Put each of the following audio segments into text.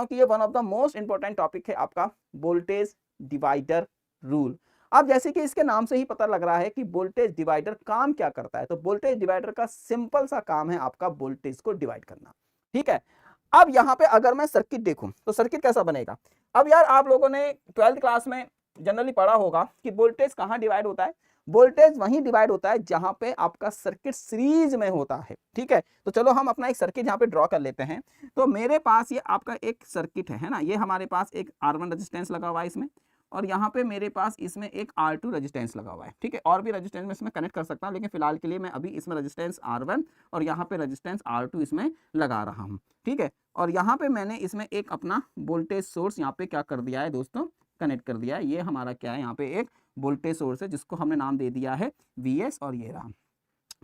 कि ये one of the most important topic है आपका वोल्टेज डिवाइडर रूल। अब जैसे कि इसके नाम से ही पता लग रहा है कि वोल्टेज डिवाइडर काम क्या करता है, तो वोल्टेज डिवाइडर का सिंपल सा काम है आपका वोल्टेज को डिवाइड करना, ठीक है। अब यहाँ पे अगर मैं सर्किट देखूं तो सर्किट कैसा बनेगा। अब यार आप लोगों ने 12th क्लास में जनरली पढ़ा होगा कि वोल्टेज कहाँ डिवाइड होता है। वोल्टेज वहीं डिवाइड होता है जहां पे आपका सर्किट सीरीज में होता है, ठीक है। तो चलो हम अपना एक सर्किट यहाँ पे ड्रॉ कर लेते हैं। तो मेरे पास ये आपका एक सर्किट है ना, ये हमारे पास एक R1 रेजिस्टेंस लगा हुआ है इसमें, और यहाँ पे मेरे पास इसमें एक R2 रेजिस्टेंस लगा हुआ है, ठीक है। और भी रेजिस्टेंस में इसमें कनेक्ट कर सकता हूँ, लेकिन फिलहाल के लिए मैं अभी इसमें रेजिस्टेंस R1 और यहाँ पे रेजिस्टेंस R2 इसमें लगा रहा हूँ, ठीक है। और यहाँ पे मैंने इसमें एक अपना वोल्टेज सोर्स यहाँ पे क्या कर दिया है दोस्तों, कनेक्ट कर दिया है। ये हमारा क्या है, यहाँ पे एक वोल्टेज सोर्स है जिसको हमने नाम दे दिया है VS, और ये रहा,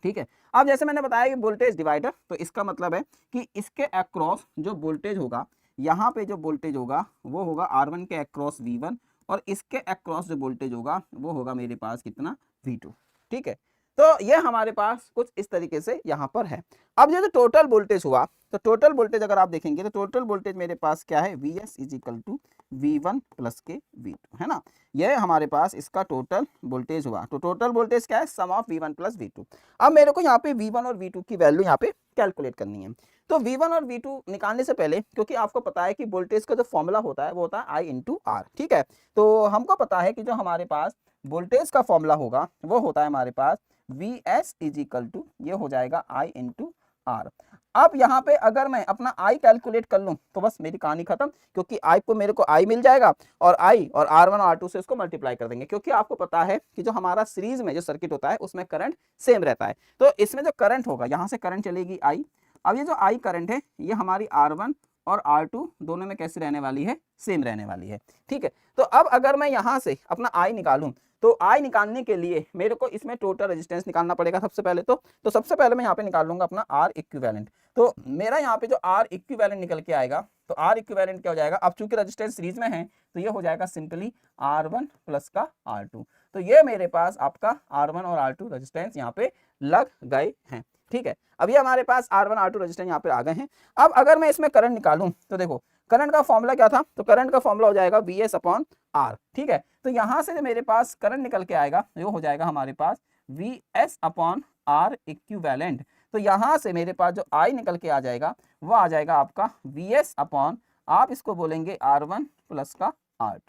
ठीक है। अब जैसे मैंने बताया कि वोल्टेज डिवाइडर, तो इसका मतलब है कि इसके अक्रॉस जो वोल्टेज होगा, यहाँ पे जो वोल्टेज होगा वो होगा R1 के अक्रॉस V1, और इसके अक्रॉस जो वोल्टेज होगा वो होगा मेरे पास कितना, V2, ठीक है। तो ये हमारे पास कुछ इस तरीके से यहाँ पर है। अब ये जो टोटल वोल्टेज हुआ, तो टोटल वोल्टेज अगर आप देखेंगे तो टोटल वोल्टेज मेरे पास क्या है, VS is equal to V1 plus के V2, है ना। ये हमारे पास इसका टोटल वोल्टेज हुआ। तो टोटल वोल्टेज क्या है, सम ऑफ V1 प्लस V2। अब मेरे को यहाँ पे V1 और V2 की वैल्यू यहाँ पे कैलकुलेट करनी है। तो V1 और V2 निकालने से पहले, क्योंकि आपको पता है कि वोल्टेज का जो फॉर्मूला होता है वो होता है I इंटू R, ठीक है। तो हमको पता है कि जो हमारे पास वोल्टेज का फॉर्मूला होगा वो होता है हमारे पास VS इज इक्वल टू, ये हो जाएगा I इंटू R। अब यहाँ पे अगर मैं अपना I कैलकुलेट कर लूँ तो बस मेरी कहानी खत्म, क्योंकि I को मेरे को I मिल जाएगा, और I और R1 और R2 से उसको मल्टीप्लाई कर देंगे, क्योंकि आपको पता है कि जो हमारा सीरीज में जो सर्किट होता है उसमें करंट सेम रहता है। तो इसमें जो करंट होगा, यहाँ से करंट चलेगी I। अब ये जो I करंट है ये हमारी R1 और R2 दोनों में कैसी रहने वाली है, सेम रहने वाली है, ठीक है। तो अब अगर मैं यहाँ से अपना I निकालूं, तो I निकालने के लिए मेरे को इसमें टोटल रेजिस्टेंस निकालना पड़ेगा सबसे पहले। तो सबसे पहले मैं यहाँ पे निकाल लूंगा अपना R इक्विवेलेंट। तो मेरा यहाँ पे जो R इक्विवेलेंट निकल के आएगा, तो R इक्विवेलेंट क्या हो जाएगा, अब चूंकि रेजिस्टेंस सीरीज में है तो ये हो जाएगा सिंपली R1 प्लस का R2। तो ये मेरे पास आपका R1 और R2 रेजिस्टेंस यहाँ पे लग गए हैं, ठीक है। अब ये हमारे पास R1 R2 रेजिस्टेंस यहाँ पे आ गए हैं। अब अगर मैं इसमें करंट निकालूं तो देखो करंट का फॉर्मूला क्या था, तो करंट का फॉर्मूला हो जाएगा VS अपॉन R, ठीक है। तो यहाँ से जो मेरे पास करंट निकल के आएगा वो हो जाएगा हमारे पास VS अपॉन R इक्विवेलेंट। तो यहाँ से मेरे पास जो I निकल के आ जाएगा वो आ जाएगा आपका VS अपॉन, आप इसको बोलेंगे R1 प्लस का R2,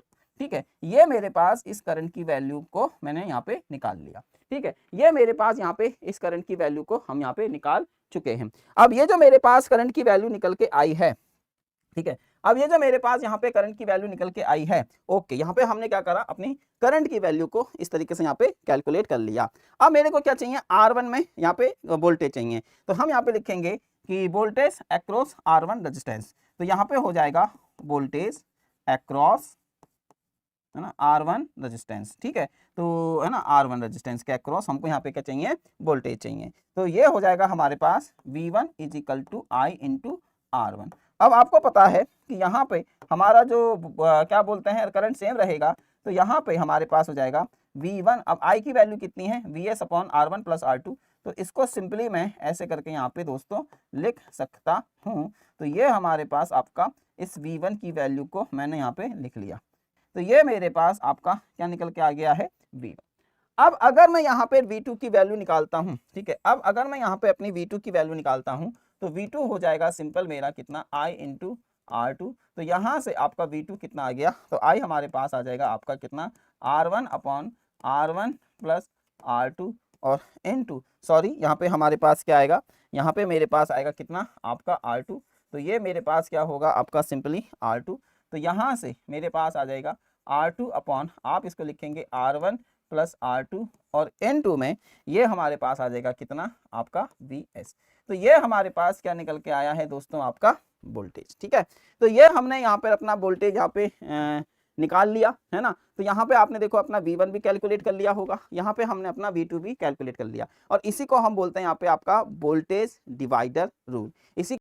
ठीक है। ये मेरे पास इस करंट की वैल्यू को मैंने यहाँ पे निकाल लिया, ठीक है। ये मेरे पास यहाँ पे इस करंट की वैल्यू को हम यहाँ पे निकाल चुके हैं। अब ये जो मेरे पास करंट की वैल्यू निकल के आई है, ठीक है। अब ये जो मेरे पास यहाँ पे करंट की वैल्यू निकल के आई है, ओके, यहाँ पे हमने क्या करा, अपनी करंट की वैल्यू को इस तरीके से यहाँ पे कैलकुलेट कर लिया। अब मेरे को क्या चाहिए, R1 में यहाँ पे वोल्टेज चाहिए, तो हम यहाँ पे लिखेंगे कि वोल्टेज अक्रॉस R1 रेजिस्टेंस। तो यहाँ पे हो जाएगा वोल्टेज अक्रॉस, है ना, R1 रेजिस्टेंस, ठीक है। तो है ना, R1 रेजिस्टेंस के अक्रॉस हमको यहाँ पे क्या चाहिए, वोल्टेज चाहिए। तो ये हो जाएगा हमारे पास V1 is equal to I into R1। अब आपको पता है कि यहाँ पे हमारा जो क्या बोलते हैं, करंट सेम रहेगा, तो यहाँ पे हमारे पास हो जाएगा V1। अब I की वैल्यू कितनी है, VS upon R1 plus R2। तो इसको सिंपली मैं ऐसे करके यहाँ पे दोस्तों लिख सकता हूँ। तो ये हमारे पास आपका इस V1 की वैल्यू को मैंने यहाँ पे लिख लिया। तो ये मेरे पास आपका क्या निकल के आ गया है, V1। अब अगर मैं यहाँ पे V2 की वैल्यू निकालता हूँ, ठीक है। अब अगर मैं यहाँ पे अपनी V2 की वैल्यू निकालता हूँ तो V2 हो जाएगा सिंपल मेरा कितना, I इंटू R2। तो यहाँ से आपका V2 कितना आ गया, तो I हमारे पास आ जाएगा आपका कितना, R1 upon R1 plus R2, और इंटू सॉरी यहाँ पे हमारे पास क्या आएगा, यहाँ पे मेरे पास आएगा कितना, आपका R2। तो ये मेरे पास क्या होगा, आपका सिंपली R2। तो यहाँ से मेरे पास आ जाएगा R2 अपॉन, आप इसको लिखेंगे R1 प्लस R2, और N2 में ये हमारे पास आ जाएगा कितना, आपका VS। तो ये हमारे पास क्या निकल के आया है दोस्तों, आपका वोल्टेज, ठीक है। तो ये हमने यहाँ पर अपना वोल्टेज यहाँ पे निकाल लिया, है ना। तो यहाँ पे आपने देखो अपना V1 भी कैलकुलेट कर लिया होगा, यहाँ पे हमने अपना V2 भी कैलकुलेट कर लिया, और इसी को हम बोलते हैं यहाँ पे आपका वोल्टेज डिवाइडर रूल। इसी